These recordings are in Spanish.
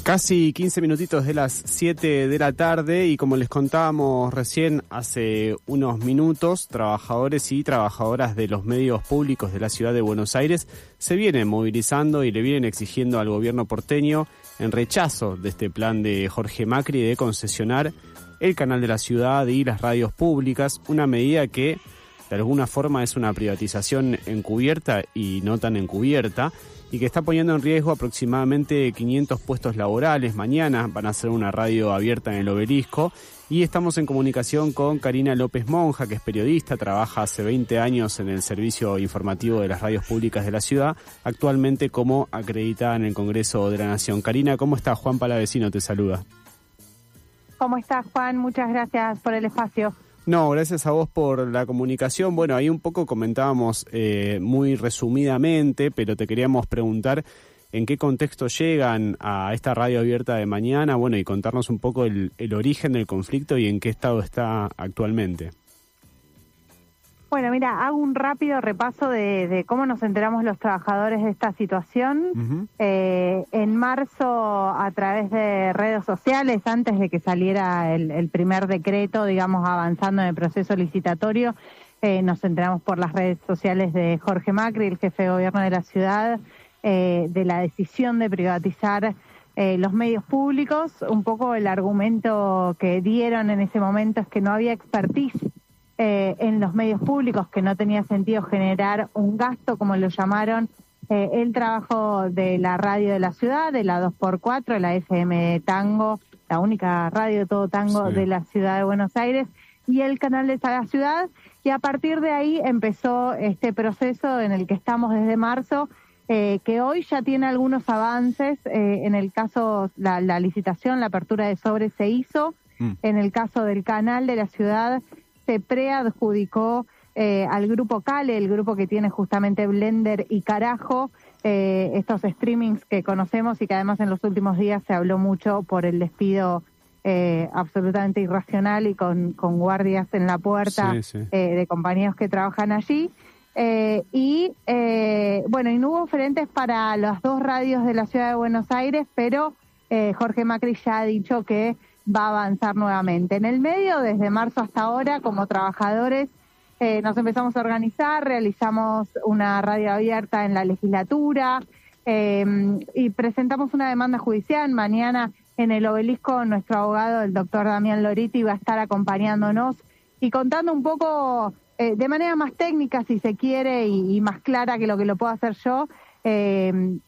Casi 15 minutitos de las 7 de la tarde y como les contábamos recién hace unos minutos, trabajadores y trabajadoras de los medios públicos de la ciudad de Buenos Aires se vienen movilizando y le vienen exigiendo al gobierno porteño en rechazo de este plan de Jorge Macri de concesionar el canal de la ciudad y las radios públicas, una medida que de alguna forma es una privatización encubierta y no tan encubierta, y que está poniendo en riesgo aproximadamente 500 puestos laborales. Mañana van a hacer una radio abierta en el Obelisco y estamos en comunicación con Karina López Monja, que es periodista, trabaja hace 20 años en el servicio informativo de las radios públicas de la ciudad, actualmente como acreditada en el Congreso de la Nación. Karina, ¿cómo estás? Juan Palavecino te saluda. ¿Cómo estás, Juan? Muchas gracias por el espacio. No, gracias a vos por la comunicación. Bueno, ahí un poco comentábamos muy resumidamente, pero te queríamos preguntar en qué contexto llegan a esta radio abierta de mañana, bueno, y contarnos un poco el origen del conflicto y en qué estado está actualmente. Bueno, mira, hago un rápido repaso de cómo nos enteramos los trabajadores de esta situación. Uh-huh. En marzo, a través de redes sociales, antes de que saliera el primer decreto, digamos, avanzando en el proceso licitatorio, nos enteramos por las redes sociales de Jorge Macri, el jefe de gobierno de la ciudad, de la decisión de privatizar los medios públicos. Un poco el argumento que dieron en ese momento es que no había expertise en los medios públicos, que no tenía sentido generar un gasto, como lo llamaron, el trabajo de la radio de la ciudad, de la 2x4, la FM Tango, la única radio todo tango de la ciudad de Buenos Aires, y el canal de la ciudad, y a partir de ahí empezó este proceso en el que estamos desde marzo, que hoy ya tiene algunos avances. En el caso, la licitación, la apertura de sobres se hizo. En el caso del canal de la ciudad, se preadjudicó al grupo Cale, el grupo que tiene justamente Blender y Carajo, estos streamings que conocemos y que además en los últimos días se habló mucho por el despido absolutamente irracional y con guardias en la puerta de compañeros que trabajan allí. Y no hubo frentes para las dos radios de la ciudad de Buenos Aires, pero Jorge Macri ya ha dicho que va a avanzar nuevamente. En el medio, desde marzo hasta ahora, como trabajadores, nos empezamos a organizar, realizamos una radio abierta en la legislatura y presentamos una demanda judicial. Mañana en el Obelisco nuestro abogado, el doctor Damián Loriti, va a estar acompañándonos y contando un poco de manera más técnica, si se quiere, y más clara que lo puedo hacer yo,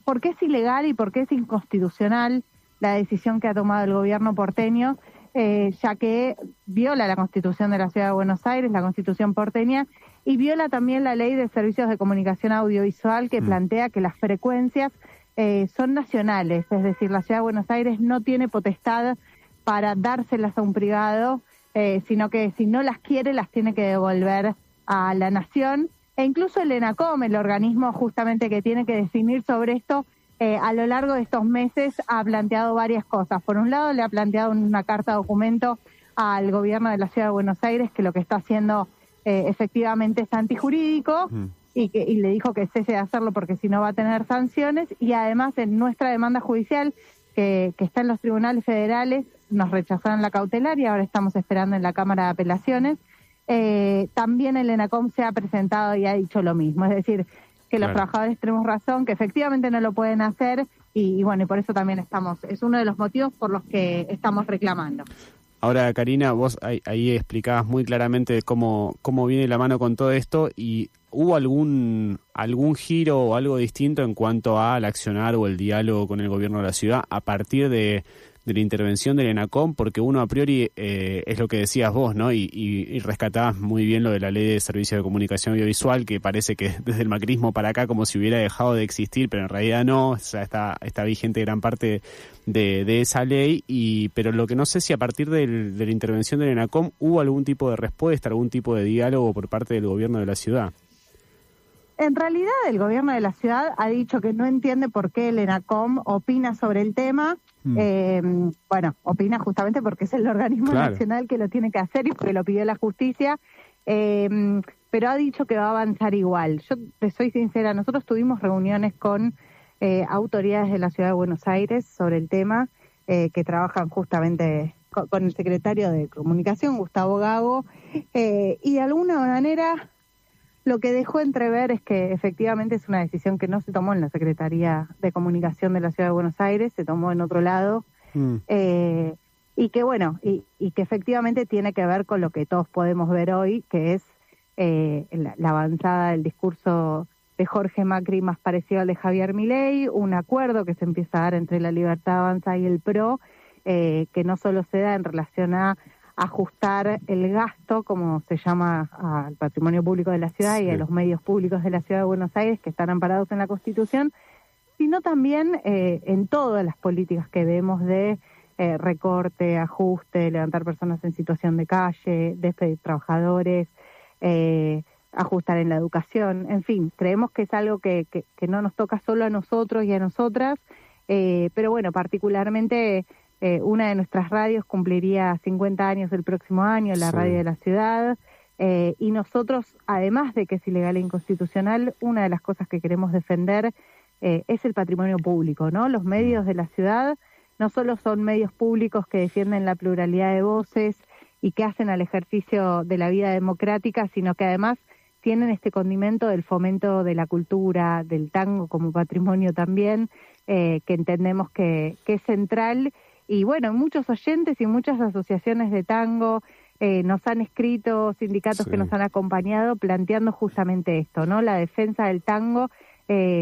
por qué es ilegal y por qué es inconstitucional la decisión que ha tomado el gobierno porteño, ya que viola la Constitución de la Ciudad de Buenos Aires, la Constitución porteña, y viola también la Ley de Servicios de Comunicación Audiovisual, que plantea que las frecuencias son nacionales, es decir, la Ciudad de Buenos Aires no tiene potestad para dárselas a un privado, sino que si no las quiere, las tiene que devolver a la nación. E incluso el ENACOM, el organismo justamente que tiene que definir sobre esto, a lo largo de estos meses ha planteado varias cosas. Por un lado, le ha planteado una carta documento al gobierno de la Ciudad de Buenos Aires que lo que está haciendo efectivamente es antijurídico y le dijo que cese de hacerlo porque si no va a tener sanciones. Y además, en nuestra demanda judicial que está en los tribunales federales, nos rechazaron la cautelar y ahora estamos esperando en la Cámara de Apelaciones. También el ENACOM se ha presentado y ha dicho lo mismo, es decir, que los trabajadores tenemos razón, que efectivamente no lo pueden hacer y por eso también es uno de los motivos por los que estamos reclamando. Ahora, Karina, vos ahí explicabas muy claramente cómo viene la mano con todo esto, y ¿hubo algún giro o algo distinto en cuanto al accionar o el diálogo con el gobierno de la ciudad a partir de la intervención del ENACOM? Porque uno a priori, es lo que decías vos, ¿no? Y rescatabas muy bien lo de la Ley de Servicios de Comunicación Audiovisual, que parece que desde el macrismo para acá como si hubiera dejado de existir, pero en realidad no, o sea, está vigente gran parte de esa ley, pero lo que no sé si a partir de la intervención del ENACOM hubo algún tipo de respuesta, algún tipo de diálogo por parte del gobierno de la ciudad. En realidad, el gobierno de la ciudad ha dicho que no entiende por qué el ENACOM opina sobre el tema. Opina justamente porque es el organismo nacional que lo tiene que hacer y porque lo pidió la justicia, pero ha dicho que va a avanzar igual. Yo te soy sincera, nosotros tuvimos reuniones con autoridades de la Ciudad de Buenos Aires sobre el tema que trabajan justamente con el secretario de Comunicación, Gustavo Gago, y de alguna manera lo que dejó entrever es que efectivamente es una decisión que no se tomó en la Secretaría de Comunicación de la Ciudad de Buenos Aires, se tomó en otro lado, y que bueno, y que efectivamente tiene que ver con lo que todos podemos ver hoy, que es la avanzada del discurso de Jorge Macri más parecido al de Javier Milei, un acuerdo que se empieza a dar entre la Libertad Avanza y el PRO, que no solo se da en relación a ajustar el gasto, como se llama, al patrimonio público de la ciudad y a los medios públicos de la Ciudad de Buenos Aires que están amparados en la Constitución, sino también en todas las políticas que vemos de recorte, ajuste, levantar personas en situación de calle, despedir trabajadores, ajustar en la educación, en fin, creemos que es algo que no nos toca solo a nosotros y a nosotras, pero bueno, particularmente una de nuestras radios cumpliría 50 años el próximo año, la radio de la ciudad, y nosotros, además de que es ilegal e inconstitucional, una de las cosas que queremos defender es el patrimonio público, ¿no? Los medios de la ciudad no solo son medios públicos que defienden la pluralidad de voces y que hacen al ejercicio de la vida democrática, sino que además tienen este condimento del fomento de la cultura, del tango como patrimonio también, que entendemos que es central. Y bueno, muchos oyentes y muchas asociaciones de tango nos han escrito, sindicatos que nos han acompañado planteando justamente esto, ¿no? La defensa del tango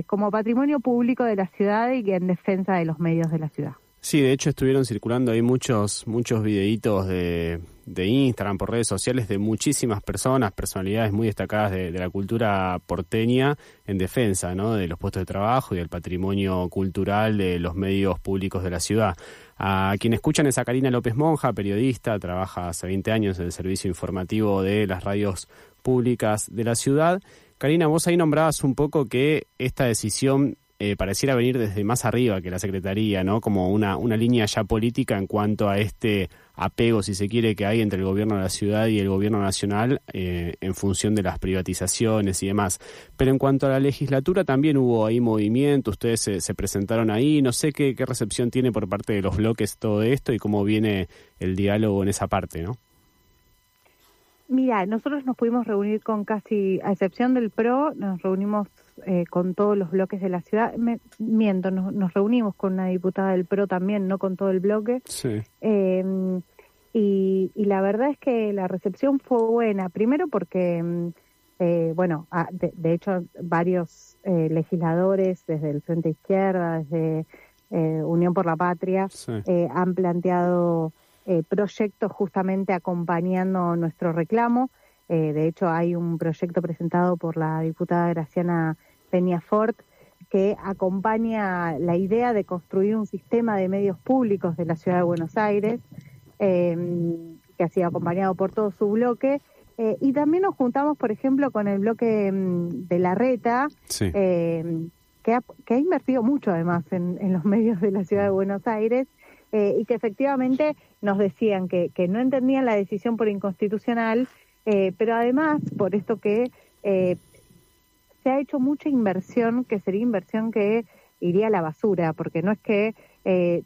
como patrimonio público de la ciudad y en defensa de los medios de la ciudad. Sí, de hecho estuvieron circulando ahí muchos videitos de Instagram, por redes sociales, de muchísimas personalidades muy destacadas de la cultura porteña en defensa, ¿no?, de los puestos de trabajo y del patrimonio cultural de los medios públicos de la ciudad. A quien escuchan es a Karina López Monja, periodista, trabaja hace 20 años en el servicio informativo de las radios públicas de la ciudad. Karina, vos ahí nombrabas un poco que esta decisión pareciera venir desde más arriba que la Secretaría, ¿no? Como una línea ya política en cuanto a este apego, si se quiere, que hay entre el gobierno de la ciudad y el gobierno nacional en función de las privatizaciones y demás. Pero en cuanto a la legislatura también hubo ahí movimiento, ustedes se presentaron ahí, no sé qué recepción tiene por parte de los bloques todo esto y cómo viene el diálogo en esa parte, ¿no? Mira, nosotros nos pudimos reunir con casi, a excepción del PRO, nos reunimos con todos los bloques de la ciudad. Nos reunimos con una diputada del PRO también, no con todo el bloque. Sí. Y la verdad es que la recepción fue buena, primero porque, de hecho, varios legisladores, desde el Frente Izquierda, desde Unión por la Patria, han planteado proyectos justamente acompañando nuestro reclamo. De hecho, hay un proyecto presentado por la diputada Graciana Peñafort que acompaña la idea de construir un sistema de medios públicos de la Ciudad de Buenos Aires, que ha sido acompañado por todo su bloque. Y también nos juntamos, por ejemplo, con el bloque de Larreta, que ha invertido mucho además en los medios de la Ciudad de Buenos Aires, y que efectivamente nos decían que no entendían la decisión por inconstitucional, pero además por esto que se ha hecho mucha inversión, que sería inversión que iría a la basura, porque no es que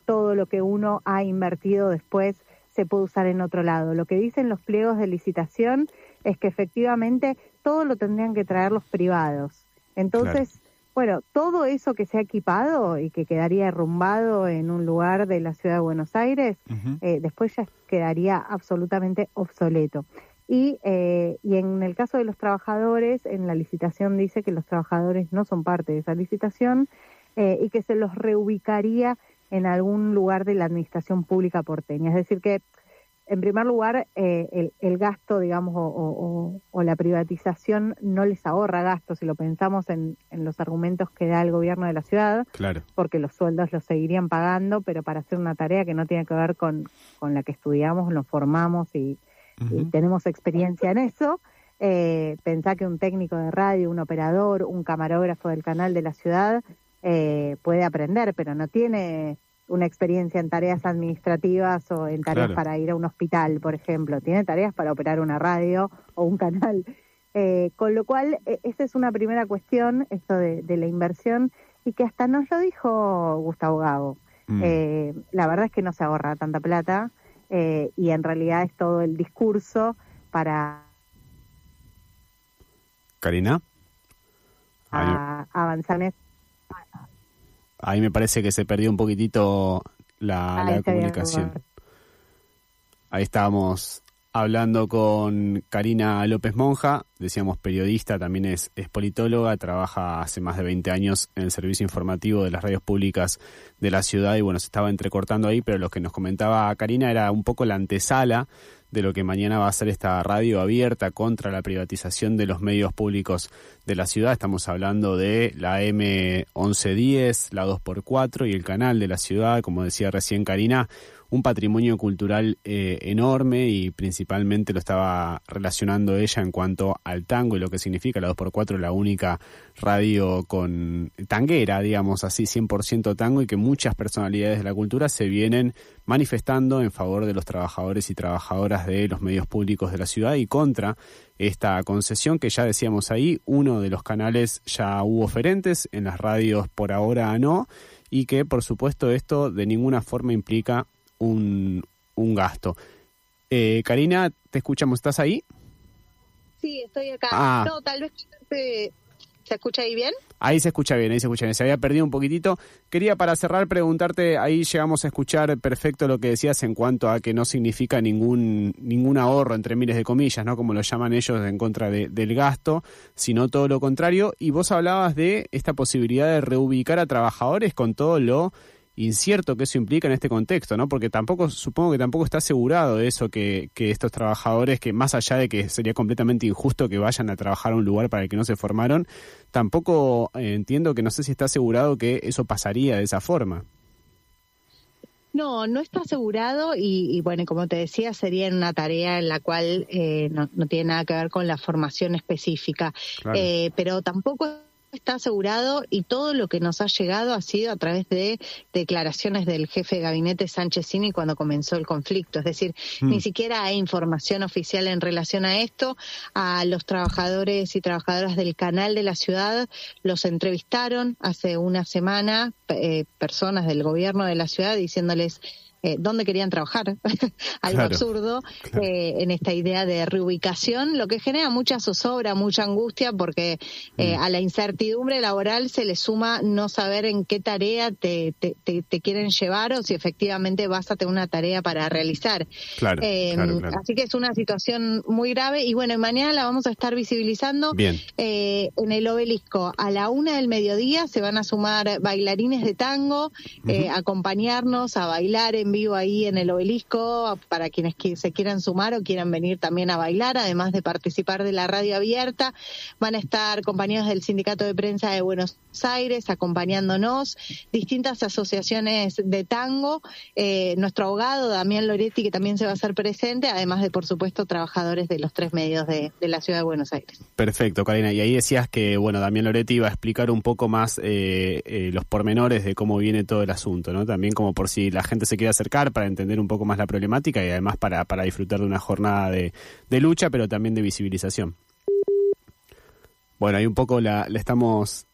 todo lo que uno ha invertido después se puede usar en otro lado. Lo que dicen los pliegos de licitación es que efectivamente todo lo tendrían que traer los privados. Entonces, bueno, todo eso que se ha equipado y que quedaría derrumbado en un lugar de la Ciudad de Buenos Aires, después ya quedaría absolutamente obsoleto. Y en el caso de los trabajadores, en la licitación dice que los trabajadores no son parte de esa licitación y que se los reubicaría en algún lugar de la administración pública porteña. Es decir que, en primer lugar, el gasto, digamos, o la privatización no les ahorra gastos, si lo pensamos en los argumentos que da el gobierno de la ciudad, porque los sueldos los seguirían pagando, pero para hacer una tarea que no tiene que ver con la que estudiamos, nos formamos y tenemos experiencia en eso. Pensá que un técnico de radio, un operador, un camarógrafo del canal de la ciudad puede aprender, pero no tiene una experiencia en tareas administrativas o en tareas para ir a un hospital, por ejemplo. Tiene tareas para operar una radio o un canal. Con lo cual, esa es una primera cuestión, esto de la inversión, y que hasta nos lo dijo Gustavo Gago. La verdad es que no se ahorra tanta plata y en realidad es todo el discurso para Karina, avanzar en eso. Ahí me parece que se perdió un poquitito la comunicación. Ahí estábamos hablando con Karina López Monja, decíamos periodista, también es politóloga, trabaja hace más de 20 años en el servicio informativo de las radios públicas de la ciudad y bueno, se estaba entrecortando ahí, pero lo que nos comentaba Karina era un poco la antesala de lo que mañana va a ser esta radio abierta contra la privatización de los medios públicos de la ciudad. Estamos hablando de la M1110, la 2x4 y el canal de la ciudad, como decía recién Karina, un patrimonio cultural enorme y principalmente lo estaba relacionando ella en cuanto al tango y lo que significa la 2x4, la única radio con tanguera, digamos así, 100% tango, y que muchas personalidades de la cultura se vienen manifestando en favor de los trabajadores y trabajadoras de los medios públicos de la ciudad y contra esta concesión que ya decíamos ahí, uno de los canales ya hubo oferentes, en las radios por ahora no, y que por supuesto esto de ninguna forma implica un gasto. Karina, te escuchamos, ¿estás ahí? Sí, estoy acá. No, tal vez ¿se escucha ahí bien? Ahí se escucha bien, se había perdido un poquitito. Quería para cerrar preguntarte, ahí llegamos a escuchar perfecto lo que decías en cuanto a que no significa ningún ahorro, entre miles de comillas, ¿no? Como lo llaman ellos, en contra del gasto, sino todo lo contrario. Y vos hablabas de esta posibilidad de reubicar a trabajadores con todo lo incierto que eso implica en este contexto, ¿no? Porque supongo que tampoco está asegurado eso, que estos trabajadores, que más allá de que sería completamente injusto que vayan a trabajar a un lugar para el que no se formaron, tampoco entiendo que no sé si está asegurado que eso pasaría de esa forma. No está asegurado y bueno, como te decía, sería una tarea en la cual no tiene nada que ver con la formación específica, claro. Pero tampoco está asegurado y todo lo que nos ha llegado ha sido a través de declaraciones del jefe de gabinete Sánchez Cini cuando comenzó el conflicto. Es decir, ni siquiera hay información oficial en relación a esto. A los trabajadores y trabajadoras del canal de la ciudad los entrevistaron hace una semana personas del gobierno de la ciudad diciéndoles dónde querían trabajar, algo claro, absurdo, claro. En esta idea de reubicación, lo que genera mucha zozobra, mucha angustia, porque a la incertidumbre laboral se le suma no saber en qué tarea te quieren llevar o si efectivamente vas a tener una tarea para realizar. Claro, claro. Así que es una situación muy grave y bueno, mañana la vamos a estar visibilizando. Bien. En el Obelisco a la 1:00 del mediodía se van a sumar bailarines de tango, acompañarnos a bailar en vivo ahí en el Obelisco para quienes se quieran sumar o quieran venir también a bailar, además de participar de la radio abierta. Van a estar compañeros del Sindicato de Prensa de Buenos Aires acompañándonos, distintas asociaciones de tango, nuestro abogado Damián Loretti, que también se va a hacer presente, además de, por supuesto, trabajadores de los 3 medios de la ciudad de Buenos Aires. Perfecto, Karina. Y ahí decías que, bueno, Damián Loretti iba a explicar un poco más los pormenores de cómo viene todo el asunto, ¿no? También como por si la gente se quiere acercar para entender un poco más la problemática y además para disfrutar de una jornada de lucha, pero también de visibilización. Bueno, ahí un poco la estamos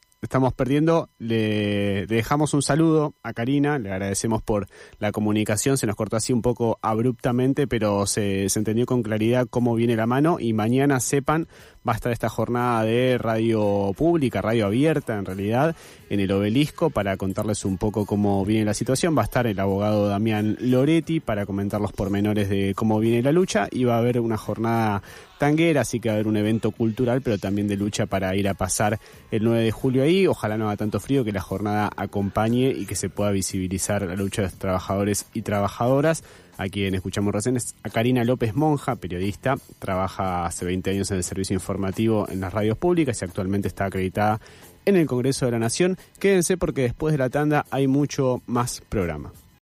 perdiendo. Le dejamos un saludo a Karina, le agradecemos por la comunicación, se nos cortó así un poco abruptamente, pero se entendió con claridad cómo viene la mano y mañana sepan, va a estar esta jornada de radio pública, radio abierta en realidad, en el Obelisco para contarles un poco cómo viene la situación. Va a estar el abogado Damián Loretti para comentar los pormenores de cómo viene la lucha y va a haber una jornada tanguera, así que va a haber un evento cultural, pero también de lucha para ir a pasar el 9 de julio ahí. Ojalá no haga tanto frío, que la jornada acompañe y que se pueda visibilizar la lucha de los trabajadores y trabajadoras. A quien escuchamos recién es a Karina López Monja, periodista, trabaja hace 20 años en el servicio informativo en las radios públicas y actualmente está acreditada en el Congreso de la Nación. Quédense porque después de la tanda hay mucho más programa.